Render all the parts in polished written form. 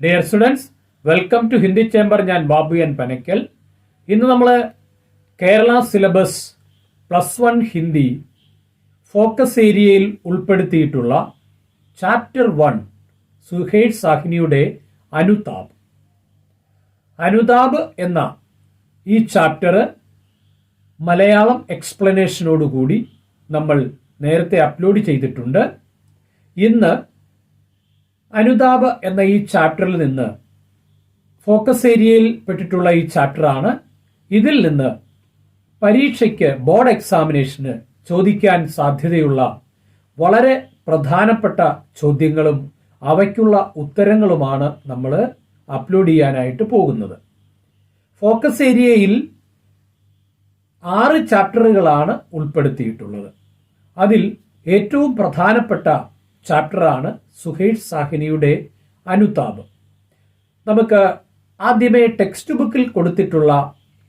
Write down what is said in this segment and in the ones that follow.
Dear students, welcome to Hindi chamber. ഞാൻ Babu N Panakkal. ഇന്ന് നമ്മൾ കേരള സിലബസ് +1 ഹിന്ദി ഫോക്കസ് ഏരിയയിൽ ഉൾപ്പെടുത്തിയിട്ടുള്ള ചാപ്റ്റർ 1 സുഹൈൽ സാഹ്നിയുടെ അനുതാപ് എന്ന ഈ ചാപ്റ്റർ മലയാളം എക്സ്പ്ലനേഷനോടുകൂടി നമ്മൾ നേരത്തെ അപ്ലോഡ് ചെയ്തിട്ടുണ്ട്. ഇന്ന് അനുതാപ് എന്ന ഈ ചാപ്റ്ററിൽ നിന്ന് ഫോക്കസ് ഏരിയയിൽ പെട്ടിട്ടുള്ള ഈ ചാപ്റ്ററാണ്. ഇതിൽ നിന്ന് പരീക്ഷയ്ക്ക് ബോർഡ് എക്സാമിനേഷന് ചോദിക്കാൻ സാധ്യതയുള്ള വളരെ പ്രധാനപ്പെട്ട ചോദ്യങ്ങളും അവയ്ക്കുള്ള ഉത്തരങ്ങളുമാണ് നമ്മൾ അപ്ലോഡ് ചെയ്യാനായിട്ട് പോകുന്നത്. ഫോക്കസ് ഏരിയയിൽ 6 ചാപ്റ്ററുകളാണ് ഉൾപ്പെടുത്തിയിട്ടുള്ളത്. അതിൽ ഏറ്റവും പ്രധാനപ്പെട്ട ചാപ്റ്ററാണ് സുഹൈൽ സാഹ്നിയുടെ അനുതാപ്. നമുക്ക് ആദ്യമേ ടെക്സ്റ്റ് ബുക്കിൽ കൊടുത്തിട്ടുള്ള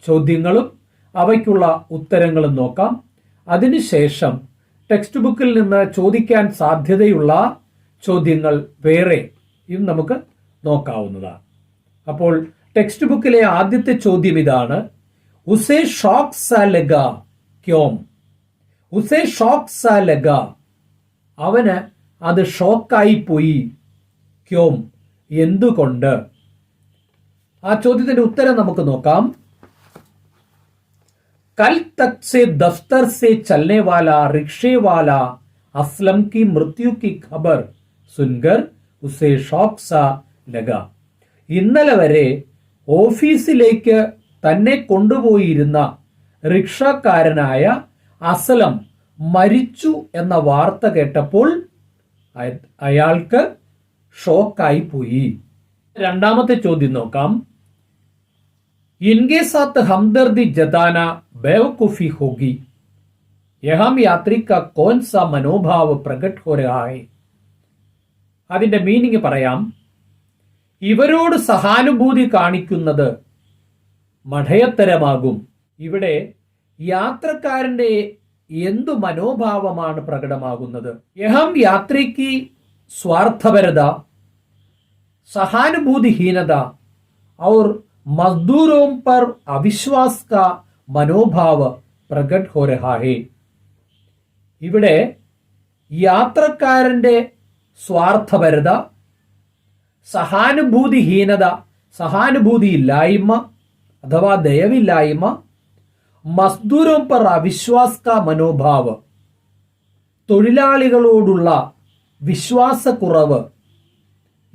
ചോദ്യങ്ങളും അവയ്ക്കുള്ള ഉത്തരങ്ങളും നോക്കാം. അതിനുശേഷം ടെക്സ്റ്റ് ബുക്കിൽ നിന്ന് ചോദിക്കാൻ സാധ്യതയുള്ള ചോദ്യങ്ങൾ വേറെയും നമുക്ക് നോക്കാവുന്നതാണ്. അപ്പോൾ ടെക്സ്റ്റ് ബുക്കിലെ ആദ്യത്തെ ചോദ്യം ഇതാണ്: ഉസേ ഷോക്ക് സാ ലഗാ ക്യോം? ഉസേ ഷോക്ക് സാ ലഗാ, അവന് അത് ഷോക്കായി പോയി. ക്യോം, എന്തുകൊണ്ട്? ആ ചോദ്യത്തിന്റെ ഉത്തരം നമുക്ക് നോക്കാം. കൽ തക് സെ ദഫ്തർ സെ ചലനെ വാല റിക്ഷേ വാല അസ്ലം की मृत्यु की खबर सुनकर उसे शौक सा लगा. ഇന്നലെ വരെ ഓഫീസിലേക്ക് തന്നെ കൊണ്ടുപോയിരുന്ന റിക്ഷക്കാരനായ അസ്ലം മരിച്ചു എന്ന വാർത്ത കേട്ടപ്പോൾ അയാൾക്ക് ഷോക്കായി പോയി. രണ്ടാമത്തെ ചോദ്യം നോക്കാം. ഇൻകെ സാത്ത് ഹംദർദി ജതാന ബേവകൂഫി ഹോഗി. യഹാം യാത്രി കാ കോൻ സാ മനോഭാവ് പ്രകട് ഹോ രഹാ ഹൈ. അതിന്റെ മീനിങ് പറയാം. ഇവരോട് സഹാനുഭൂതി കാണിക്കുന്നത് മഠയത്തരമാകും. ഇവിടെ യാത്രക്കാരന്റെ എന്തു മനോഭാവമാണ് പ്രകടമാകുന്നത്? യഹം യാത്രിക്ക് സ്വാർത്ഥപരത, സഹാനുഭൂതിഹീനത और मजदूरों पर अविश्वास का मनोभाव प्रकट हो रहा है. ഇവിടെ യാത്രക്കാരന്റെ സ്വാർത്ഥപരത, സഹാനുഭൂതിഹീനത, സഹാനുഭൂതിയില്ലായ്മ അഥവാ ദയവില്ലായ്മ, മസ്ദൂരോं पर अविश्वास का मनोभाव, തൊഴിലാളികളോടുള്ള വിശ്വാസക്കുറവ്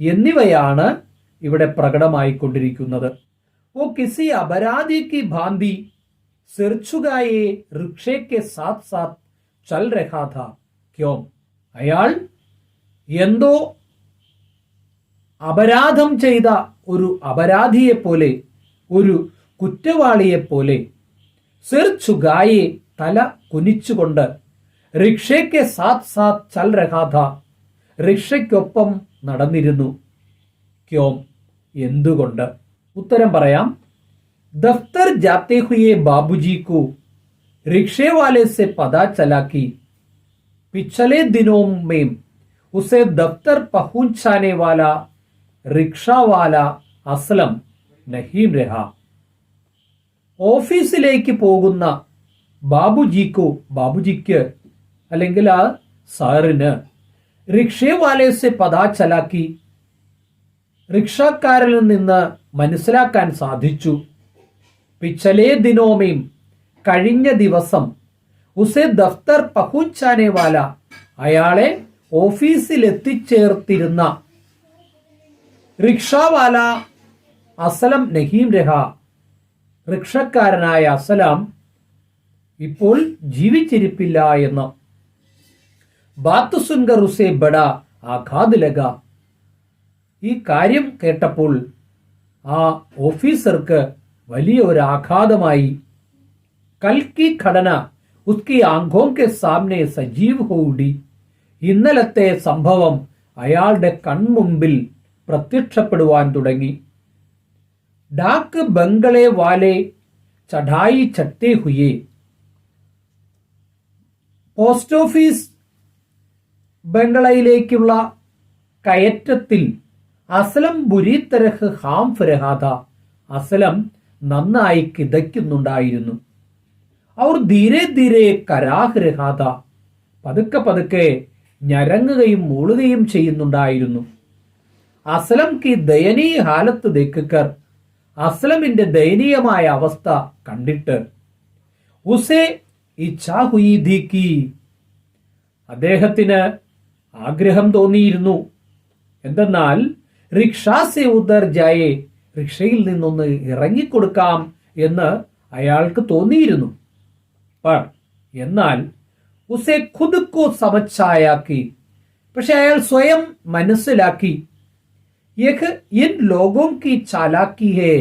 എന്നിവയാണ് ഇവിടെ പ്രകടമായിക്കൊണ്ടിരിക്കുന്നത്. वो किसी अपराधी की भांति सिर झुकाए रिक्शे के साथ साथ चल रहा था. क्यों? അയാൾ എന്തോ അപരാധം ചെയ്ത ഒരു അപരാധിയെ പോലെ, ഒരു കുറ്റവാളിയെ പോലെ, സിർ ഝുകായെ, തല കുനിച്ചുകൊണ്ട്, റിക്ഷയ്ക്ക് സാത്ത് സാത്ത് ചൽ രഹാ ഥാ, റിക്ഷയ്ക്കൊപ്പം നടന്നിരുന്നു. ക്യോം, എന്തുകൊണ്ട്? ഉത്തരം പറയാം. ദഫ്തർ ജാത്തെ ഹുയെ ബാബുജി കോ रिक्शे वाले से पता चला कि पिछले दिनों में उसे दफ्तर पहुंचाने वाला रिक्शा वाला असलम नहीं रहा. ഓഫീസിലേക്ക് പോകുന്ന ബാബുജിക്ക് അല്ലെങ്കിൽ ആ സാറിന് റിക്ഷേ വാലെ സെ പതാ ചലാക്കി, റിക്ഷക്കാരിൽ നിന്ന് മനസ്സിലാക്കാൻ സാധിച്ചു. പിछले दिनों में, കഴിഞ്ഞ ദിവസം, ഉസെ ദഫ്തർ പഹുച്ചാനെ വാല, അയാളെ ഓഫീസിൽ എത്തിച്ചേർത്തിരുന്ന, റിക്ഷാവാല അസലം നഹീം രഹ, റിക്ഷക്കാരനായ അസലാം ഇപ്പോൾ ജീവിച്ചിരിപ്പില്ല എന്ന്. ബാത്ത് സുൻകർ ഉസെ ബഡ ആഘാത് ലഗ, ഈ കാര്യം കേട്ടപ്പോൾ ആ ഓഫീസർക്ക് വലിയ ഒരു ആഘാതമായി. കൽ കി ഘടന ഉസ്കി ആംഖോं के सामने സജീവ് ഹോ ഉഠി, ഇന്നലത്തെ സംഭവം അയാളുടെ കൺമുമ്പിൽ പ്രത്യക്ഷപ്പെടുവാൻ തുടങ്ങി. ഡാക്ക് ബംഗളെ വാലെ ചढ़ाई ചട്ടേ ഹുയെ, പോസ്റ്റ് ഓഫീസ് ബംഗളയിലേക്കുള്ള കയറ്റത്തിൽ അസ്ലം ബുരി തരഹ് ഹാം ഫരഹാദ. അസ്ലം നന്നായി കിതയ്ക്കുന്നുണ്ടായിരുന്നു. അവർ ധീരെ ധീരെ കരാഹ് രഹാദ. പതുക്കെ പതുക്കെ ഞരങ്ങുകയും മൂളുകയും ചെയ്യുന്നുണ്ടായിരുന്നു. അസ്ലം കി ദയനീയ ഹാലത്ത് ദേക്കർ. അസ്ലമിന്റെ ദയനീയമായ അവസ്ഥ കണ്ടിട്ട് ഉസേ ഇച്ഛാ ഹുയി ധി കി. അദ്ദേഹത്തിന് ആഗ്രഹം തോന്നിയിരുന്നു. എന്തെന്നാൽ റിക്ഷാ സെ ഉദർ ജായേ, റിക്ഷയിൽ നിന്നൊന്ന് ഇറങ്ങിക്കൊടുക്കാം എന്ന് അയാൾക്ക് തോന്നിയിരുന്നു. എന്നാൽ ഉസേ ഖുദ് കോ സമച്ചായാക്കി. പക്ഷെ അയാൾ സ്വയം മനസ്സിലാക്കി, യഹ് ഇൻ ലോഗോം കി ചാലാക്കി ഹേ,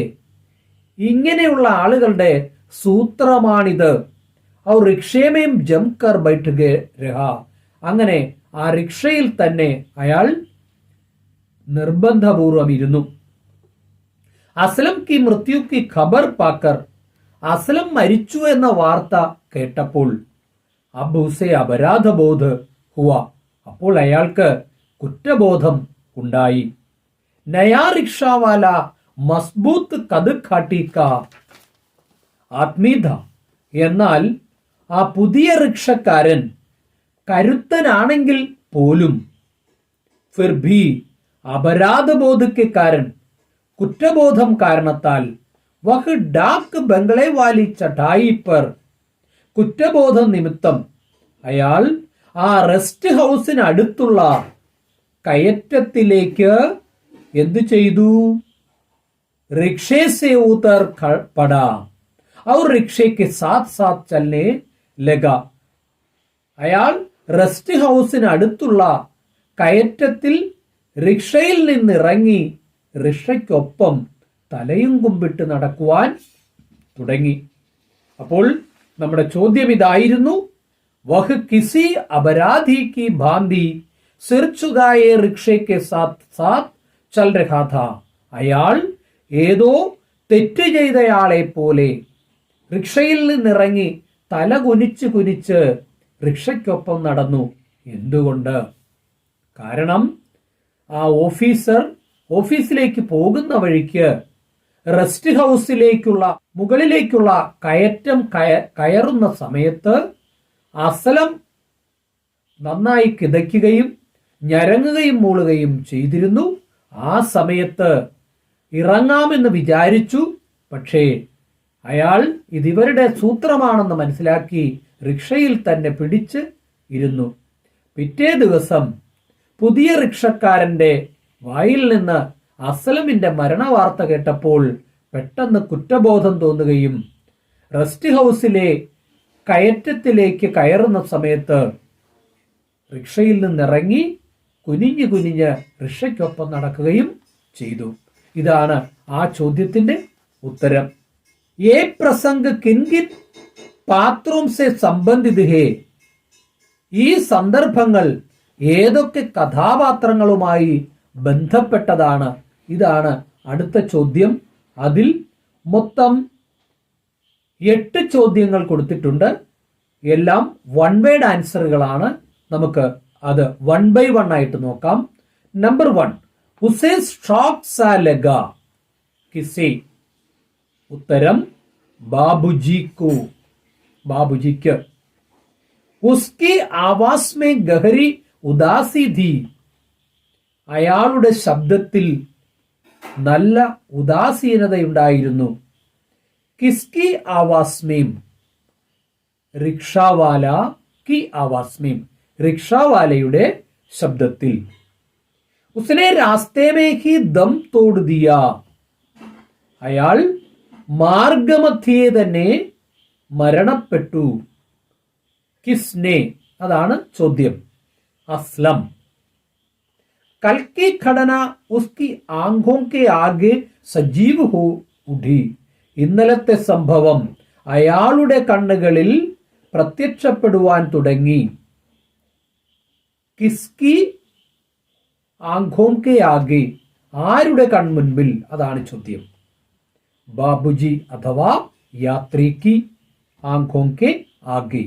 ഇങ്ങനെയുള്ള ആളുകളുടെ സൂത്രമാണിത്. ഔർ റിക്ഷേമേം ജംകർ ബൈഠ് രഹാ. അങ്ങനെ ആ റിക്ഷയിൽ തന്നെ അയാൾ നിർബന്ധപൂർവം ഇരുന്നു. അസ്ലം കി മൃത്യു കി ഖബർ പാക്കർ, അസ്ലം മരിച്ചു എന്ന വാർത്ത കേട്ടപ്പോൾ അബ് ഉസേ അപരാധബോധ് ഹുവ, അപ്പോൾ അയാൾക്ക് കുറ്റബോധം ഉണ്ടായി. നയാ റിക്ഷാവാല മസ്ബൂത്ത് കത് ഖാട്ടിക്ക ആത്മീത. എന്നാൽ ആ പുതിയ റിക്ഷക്കാരൻ കരുത്തനാണെങ്കിൽ പോലും ഫിർ ഭി അപരാധബോധക്ക് കാരണം, കുറ്റബോധം കാരണത്താൽ വഹ് ഡാക്ക് ബംഗ്ലേ വാലി ചടായി പർ, കുറ്റബോധം നിമിത്തം അയാൾ ആ റെസ്റ്റ് ഹൗസിന് അടുത്തുള്ള കയറ്റത്തിലേക്ക് എന്തു ചെയ്തു? റിക്ഷേ സെ ഉതർ പടാ ഔർ റിക്ഷയ്ക്ക് സാത്ത് സാത്ത് ചലനെ ലഗ. അയാൾ റെസ്റ്റ് ഹൗസിന് അടുത്തുള്ള കയറ്റത്തിൽ റിക്ഷയിൽ നിന്നിറങ്ങി റിക്ഷയ്ക്കൊപ്പം തലയും കുമ്പിട്ട് നടക്കുവാൻ തുടങ്ങി. അപ്പോൾ നമ്മുടെ ചോദ്യം ഇതായിരുന്നു, വഹ് കിസി അപരാധി കി ഭാന്തി സിർ ചുകായെ റിക്ഷയ്ക്ക് സാത്ത് സാത്ത് ചൽ രഹാ ഥാ. അയാൾ ഏതോ തെറ്റ് ചെയ്തയാളെ പോലെ റിക്ഷയിൽ നിന്നിറങ്ങി തല കുനിച്ച് കുനിച്ച് റിക്ഷയ്ക്കൊപ്പം നടന്നു. എന്തുകൊണ്ട്? കാരണം ആ ഓഫീസർ ഓഫീസിലേക്ക് പോകുന്ന വഴിക്ക് റെസ്റ്റ് ഹൗസിലേക്കുള്ള മുകളിലേക്കുള്ള കയറ്റം കയറുന്ന സമയത്ത് അസ്ലം നന്നായി കിതയ്ക്കുകയും ഞരങ്ങുകയും മൂളുകയും ചെയ്തിരുന്നു. ആ സമയത്ത് ഇറങ്ങാമെന്ന് വിചാരിച്ചു. പക്ഷേ അയാൾ ഇതിവരുടെ സൂത്രമാണെന്ന് മനസ്സിലാക്കി റിക്ഷയിൽ തന്നെ പിടിച്ച് ഇരുന്നു. പിറ്റേ ദിവസം പുതിയ റിക്ഷക്കാരന്റെ വായിൽ നിന്ന് അസ്ലമിന്റെ മരണവാർത്ത കേട്ടപ്പോൾ പെട്ടെന്ന് കുറ്റബോധം തോന്നുകയും റെസ്റ്റ് ഹൗസിലെ കയറ്റത്തിലേക്ക് കയറുന്ന സമയത്ത് റിക്ഷയിൽ നിന്നിറങ്ങി കുനിഞ്ഞു കുനിഞ്ഞ് റിക്ഷയ്ക്കൊപ്പം നടക്കുകയും ചെയ്തു. ഇതാണ് ആ ചോദ്യത്തിന്റെ ഉത്തരം. ഏ പ്രസംഗ് കിൻകിൻ പാത്രോം സെ സംബന്ധിത് ഹേ. ഈ സന്ദർഭങ്ങൾ ഏതൊക്കെ കഥാപാത്രങ്ങളുമായി ബന്ധപ്പെട്ടതാണ്? ഇതാണ് അടുത്ത ചോദ്യം. അതിൽ മൊത്തം 8 ചോദ്യങ്ങൾ കൊടുത്തിട്ടുണ്ട്. എല്ലാം വൺ വേർഡ് ആൻസറുകളാണ്. നമുക്ക് അത് 1 by 1 ആയിട്ട് നോക്കാം. നമ്പർ 1, ഉസേ ഷോക്ക് സാ ലഗ കിസേ. ഉത്തരം ബാബുജിക്കു, ബാബുജിക്ക്. ഉസ്കി ആവാസ് മേ ഗഹരി ഉദാസി ഥി. അയാളുടെ ശബ്ദത്തിൽ നല്ല ഉദാസീനതയുണ്ടായിരുന്നു. കിസ്കി ആവാസ് മേം, റിക്ഷാവാല കി ആവാസ് മേം, റിക്ഷാവാലയുടെ ശബ്ദത്തിൽ. ഉസ്നെ രാസ്തേ മേ ഹി ദം തോട് ദിയ. അയാൾ മാർഗമധ്യേ തന്നെ മരണപ്പെട്ടു. കിസ്നെ, അതാണ് ചോദ്യം. അസ്ലം. കൽ की घटना उसकी आंखों के आगे സജീവ് ഹോ ഉഠി. ഇന്നലത്തെ സംഭവം അയാളുടെ കണ്ണുകളിൽ പ്രത്യക്ഷപ്പെടുവാൻ തുടങ്ങി. കിസ്കി ആംഖോം കെ ആകെ, ആരുടെ കൺമുൻപിൽ? അതാണ് ചോദ്യം. ബാബുജി അഥവാ യാത്രി की आंखों के आगे.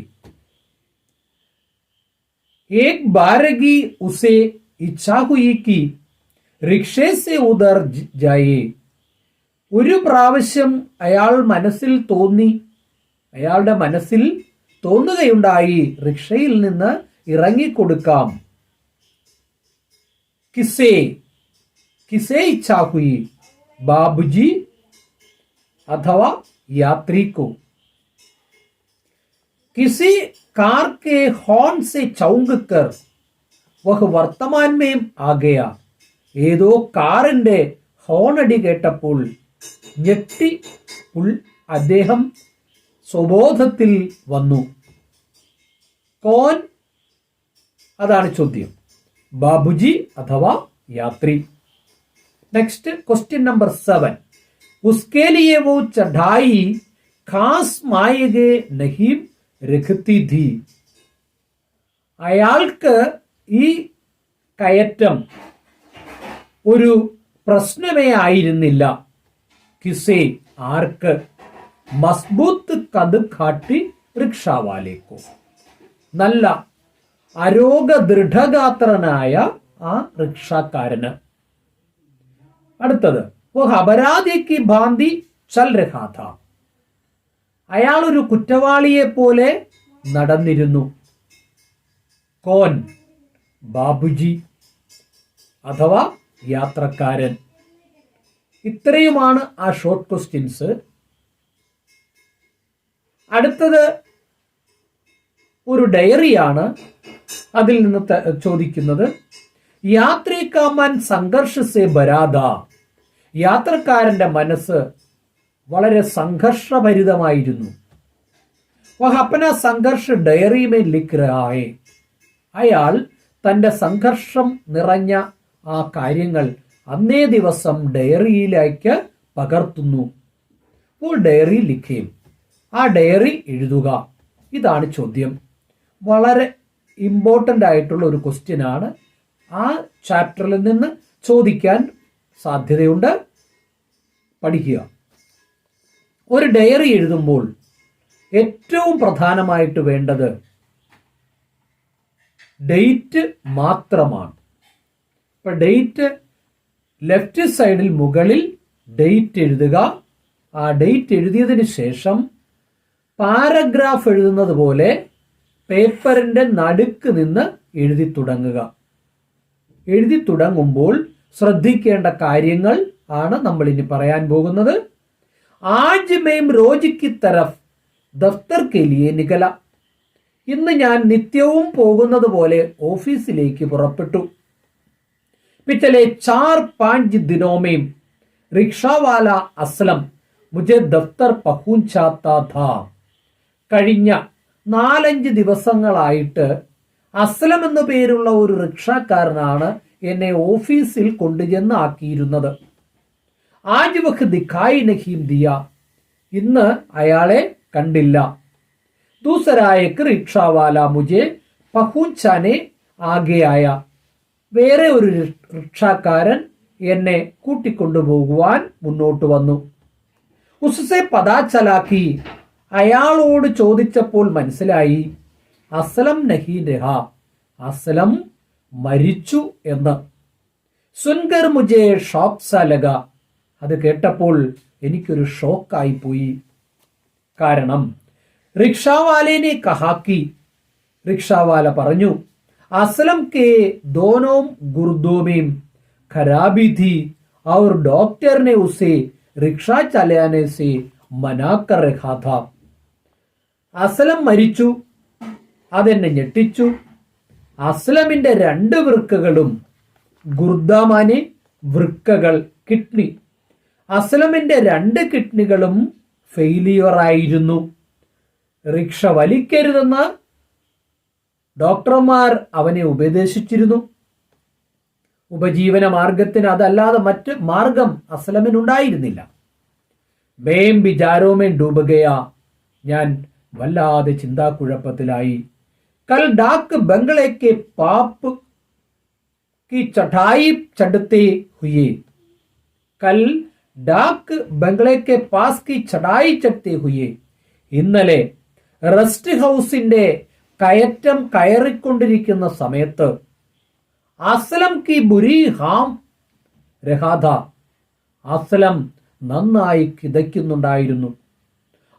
एक बारगी उसे इच्छा हुई कि റിക്ഷേ സെ ഉദർ ജായേ. ഒരു പ്രാവശ്യം അയാളുടെ മനസ്സിൽ തോന്നുകയുണ്ടായി റിക്ഷയിൽ നിന്ന് ഇറങ്ങിക്കൊടുക്കാം. കിസേ ഇച്ഛാ ഹുയി, ബാബുജി അഥവാ യാത്രി को. किसी कार के हॉर्न से चौंक कर वह वर्तमान में आ गया. ഏതോ കാറിന്റെ ഹോണടി കേട്ടപ്പോൾ ഞെട്ടി അദ്ദേഹം സ്വബോധത്തിൽ വന്നു. കോൻ, അതാണ് ചോദ്യം. ബാബുജി അഥവാ യാത്രി. Next question number 7. उसके लिए वो चढ़ाई खास मायगे नहीं रखती थी. അയാൾക്ക് ഈ കയറ്റം ഒരു പ്രശ്നമേ ആയിരുന്നില്ല. കിസേ, ആർക്ക്? മസ്ബൂത്ത് കദ് ഘാട്ടി റിക്ഷാവാലേക്കോ, നല്ല അരോഗ ദൃഢഗാത്രനായ ആ റിക്ഷാക്കാരന്. അടുത്തത്, वो अपराधी की भांति चल रहा था. അയാൾ ഒരു കുറ്റവാളിയെ പോലെ നടന്നിരുന്നു. കോൻ, ബാബുജി അഥവാ യാത്രക്കാരൻ. ഇത്രയുമാണ് ആ ഷോർട്ട് ക്വസ്റ്റ്യൻസ്. അടുത്തത് ഒരു ഡയറിയാണ്. അതിൽ നിന്ന് ചോദിക്കുന്നത്, യാത്രി കാ മൻ സംഘർഷ് സെ ബരാദ. യാത്രക്കാരന്റെ മനസ്സ് വളരെ സംഘർഷഭരിതമായിരുന്നു. വഹ് അപ്ന സംഘർഷ് ഡയറി മേ ലിഖ് രഹാ ഹൈ. അയാൾ തന്റെ സംഘർഷം നിറഞ്ഞ ആ കാര്യങ്ങൾ അന്നേ ദിവസം ഡയറിയിലേക്ക് പകർത്തുന്നു. അപ്പോൾ ഡയറി ലിഖേം, ആ ഡയറി എഴുതുക. ഇതാണ് ചോദ്യം. വളരെ ഇമ്പോർട്ടൻ്റ് ആയിട്ടുള്ള ഒരു ക്വസ്റ്റ്യൻ ആണ്. ആ ചാപ്റ്ററിൽ നിന്ന് ചോദിക്കാൻ സാധ്യതയുണ്ട്. പഠിക്കുക. ഒരു ഡയറി എഴുതുമ്പോൾ ഏറ്റവും പ്രധാനമായിട്ട് വേണ്ടത് ഡേറ്റ് മാത്രമാണ്. ഇപ്പൊ ഡേറ്റ് ലെഫ്റ്റ് സൈഡിൽ മുകളിൽ ഡേറ്റ് എഴുതുക. ആ ഡേറ്റ് എഴുതിയതിന് ശേഷം പാരഗ്രാഫ് എഴുതുന്നത് പോലെ പേപ്പറിന്റെ നടുക്ക് നിന്ന് എഴുതി തുടങ്ങുക. എഴുതി തുടങ്ങുമ്പോൾ ശ്രദ്ധിക്കേണ്ട കാര്യങ്ങൾ ആണ് നമ്മൾ ഇനി പറയാൻ പോകുന്നത്. ആജ് മേം റോജ് കി തരഫ് ദഫ്തർ കെ ലിയെ നികല. ഇന്ന് ഞാൻ നിത്യവും പോകുന്നത് പോലെ ഓഫീസിലേക്ക് പുറപ്പെട്ടു. പിछले 4-5 दिनों में रिक्शा वाला असलम मुझे दफ्तर पहुंचाता था. കഴിഞ്ഞ 4-5 ദിവസങ്ങളായിട്ട് അസ്ലം എന്ന പേരുള്ള ഒരു റിക്ഷാക്കാരനാണ് എന്നെ ഓഫീസിൽ കൊണ്ടുചെന്ന് ആക്കിയിരുന്നത്. ആജ് വഖ് ദിഖായി നഹീം ദിയ. ഇന്ന് അയാളെ കണ്ടില്ല. ദൂസരാ ഏക് റിക്ഷാവാല മുझे പഹുഞ്ചാനെ ആകെയായ. വേറെ ഒരു റിക്ഷാക്കാരൻ എന്നെ കൂട്ടിക്കൊണ്ടുപോകുവാൻ മുന്നോട്ട് വന്നു. ഉസ്സെ പതാ ചലാക്കി. അയാളോട് ചോദിച്ചപ്പോൾ മനസ്സിലായി അസ്ലം നഹീ രഹ, അസ്ലം മരിച്ചു എന്ന്. സുൻകർ മുझे ഷോക്ക് സാ ലഗ. അത് കേട്ടപ്പോൾ എനിക്കൊരു ഷോക്കായി പോയി. കാരണം റിക്ഷാവാലേനെ കഹാക്കി, റിക്ഷാവാല പറഞ്ഞു, असलम के दोनों गुर्दों में खराबी थी और डॉक्टर ने उसे रिक्शा चलाने से मना कर रखा था. അസ്ലം മരിച്ചു. അതെന്നെ ഞെട്ടിച്ചു. അസ്ലമിന്റെ 2 വൃക്കകളും, ഗുർദാമാനെ വൃക്കകൾ, കിഡ്നി, അസ്ലമിന്റെ 2 കിഡ്നികളും ഫെയിലിയർ ആയിരുന്നു. റിക്ഷ വലിക്കരുതെന്ന് ഡോക്ടർമാർ അവനെ ഉപദേശിച്ചിരുന്നു. ഉപജീവന മാർഗത്തിന് അതല്ലാതെ മറ്റ് മാർഗം അസ്ലമിനുണ്ടായിരുന്നില്ല. മേം വിചാരോമേൻ ഡൂബുകയ. ഞാൻ വല്ലാതെ ചിന്താക്കുഴപ്പത്തിലായി. കൽ ഡാക്ക് ബംഗ്ലയ്ക്ക് പാപ്പ് की चढ़ाई चढ़ते हुए, कल डाक बंगले के पास की चढ़ाई चढ़ते हुए. ഇന്നലെ റെസ്റ്റ് ഹൗസിന്റെ കയറ്റം കയറിക്കൊണ്ടിരിക്കുന്ന സമയത്ത് അസ്ലം കി ബുരി ഹാം രഹാഥ ആ സ്ഥലം നന്നായി കിതയ്ക്കുന്നുണ്ടായിരുന്നു.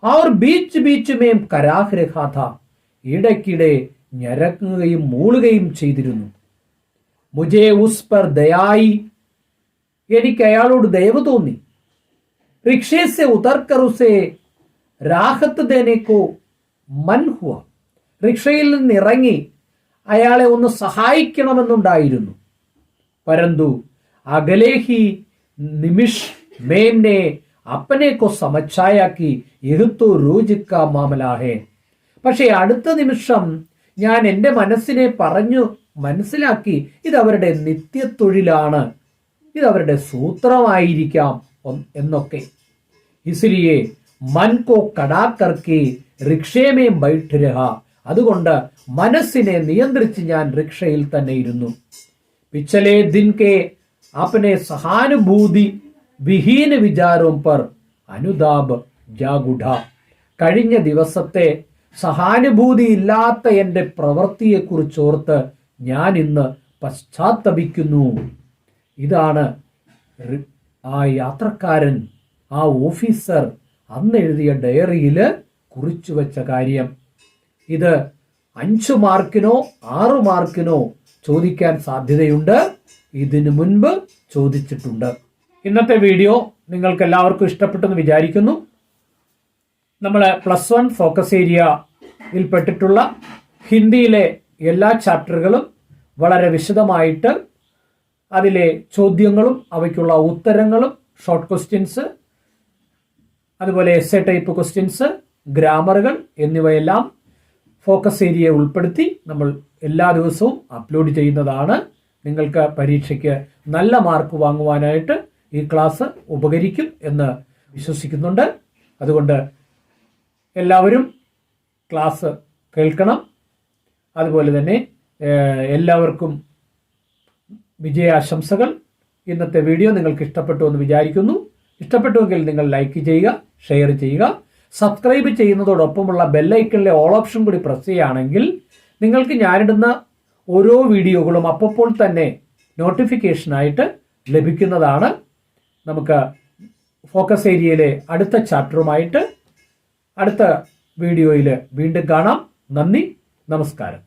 और बीच बीच में കരാഹ് രഹാ ഥാ ഇടയ്ക്കിടെ ഞരങ്ങുകയും മൂളുകയും ചെയ്തിരുന്നു. മുझे उस पर दयाई എനിക്ക് അയാളോട് ദയവ് തോന്നി. റിക്ഷേ സെ ഉതർക്കർ ഉസേ രാഹത്ത് ദേനെ കോ മൻ ഹുവ റിക്ഷയിൽ നിന്ന് ഇറങ്ങി അയാളെ ഒന്ന് സഹായിക്കണമെന്നുണ്ടായിരുന്നു. പരന്തു അകലേഹി നിമിഷ് മേംനെ അപ്പനെ കോ സമച്ചായാക്കി എഴുത്തു റൂജിക്ക മാമലാഹേ. പക്ഷേ അടുത്ത നിമിഷം ഞാൻ എൻ്റെ മനസ്സിനെ പറഞ്ഞു മനസ്സിലാക്കി ഇതവരുടെ നിത്യത്തൊഴിലാണ്, ഇതവരുടെ സൂത്രമായിരിക്കാം എന്നൊക്കെ. ഇസ്ലിയെ മൻ കോ കടാക്കർക്കി റിക്ഷേമേ ബൈഠ് രഹ അതുകൊണ്ട് മനസ്സിനെ നിയന്ത്രിച്ച് ഞാൻ റിക്ഷയിൽ തന്നെ ഇരുന്നു. പിച്ചലേ ദിൻ കെ അപ്പനെ സഹാനുഭൂതി വിഹീന വിചാരോം പർ അനുതാപ് ജാഗുഢ കഴിഞ്ഞ ദിവസത്തെ സഹാനുഭൂതിയില്ലാത്ത എൻ്റെ പ്രവൃത്തിയെക്കുറിച്ചോർത്ത് ഞാൻ ഇന്ന് പശ്ചാത്തപിക്കുന്നു. ഇതാണ് ആ യാത്രക്കാരൻ, ആ ഓഫീസർ അന്ന് എഴുതിയ ഡയറിയിൽ കുറിച്ചു വെച്ച കാര്യം. ഇത് 5 മാർക്കിനോ 6 മാർക്കിനോ ചോദിക്കാൻ സാധ്യതയുണ്ട്. ഇതിനു മുൻപ് ചോദിച്ചിട്ടുണ്ട്. ഇന്നത്തെ വീഡിയോ നിങ്ങൾക്ക് എല്ലാവർക്കും ഇഷ്ടപ്പെട്ടെന്ന് വിചാരിക്കുന്നു. നമ്മൾ +1 ഫോക്കസ് ഏരിയയിൽ പെട്ടിട്ടുള്ള ഹിന്ദിയിലെ എല്ലാ ചാപ്റ്ററുകളും വളരെ വിശദമായിട്ട് അതിലെ ചോദ്യങ്ങളും അവയ്ക്കുള്ള ഉത്തരങ്ങളും ഷോർട്ട് ക്വസ്റ്റ്യൻസ്, അതുപോലെ എസ്സേ ടൈപ്പ് ക്വസ്റ്റ്യൻസ്, ഗ്രാമറുകൾ എന്നിവയെല്ലാം ഫോക്കസ് ഏരിയയെ ഉൾപ്പെടുത്തി നമ്മൾ എല്ലാ ദിവസവും അപ്ലോഡ് ചെയ്യുന്നതാണ്. നിങ്ങൾക്ക് പരീക്ഷയ്ക്ക് നല്ല മാർക്ക് വാങ്ങുവാനായിട്ട് ഈ ക്ലാസ് ഉപകരിക്കും എന്ന് വിശ്വസിക്കുന്നുണ്ട്. അതുകൊണ്ട് എല്ലാവരും ക്ലാസ് കേൾക്കണം. അതുപോലെ തന്നെ എല്ലാവർക്കും വിജയാശംസകൾ. ഇന്നത്തെ വീഡിയോ നിങ്ങൾക്ക് ഇഷ്ടപ്പെട്ടു എന്ന് വിചാരിക്കുന്നു. ഇഷ്ടപ്പെട്ടുവെങ്കിൽ നിങ്ങൾ ലൈക്ക് ചെയ്യുക, ഷെയർ ചെയ്യുക. സബ്സ്ക്രൈബ് ചെയ്യുന്നതോടൊപ്പമുള്ള ബെല്ലൈക്കണിലെ ഓൾ ഓപ്ഷൻ കൂടി പ്രസ് ചെയ്യുകയാണെങ്കിൽ നിങ്ങൾക്ക് ഞാനിടുന്ന ഓരോ വീഡിയോകളും അപ്പോൾ തന്നെ നോട്ടിഫിക്കേഷനായിട്ട് ലഭിക്കുന്നതാണ്. നമുക്ക് ഫോക്കസ് ഏരിയയിലെ അടുത്ത ചാപ്റ്ററുമായിട്ട് അടുത്ത വീഡിയോയിൽ വീണ്ടും കാണാം. നന്ദി, നമസ്കാരം.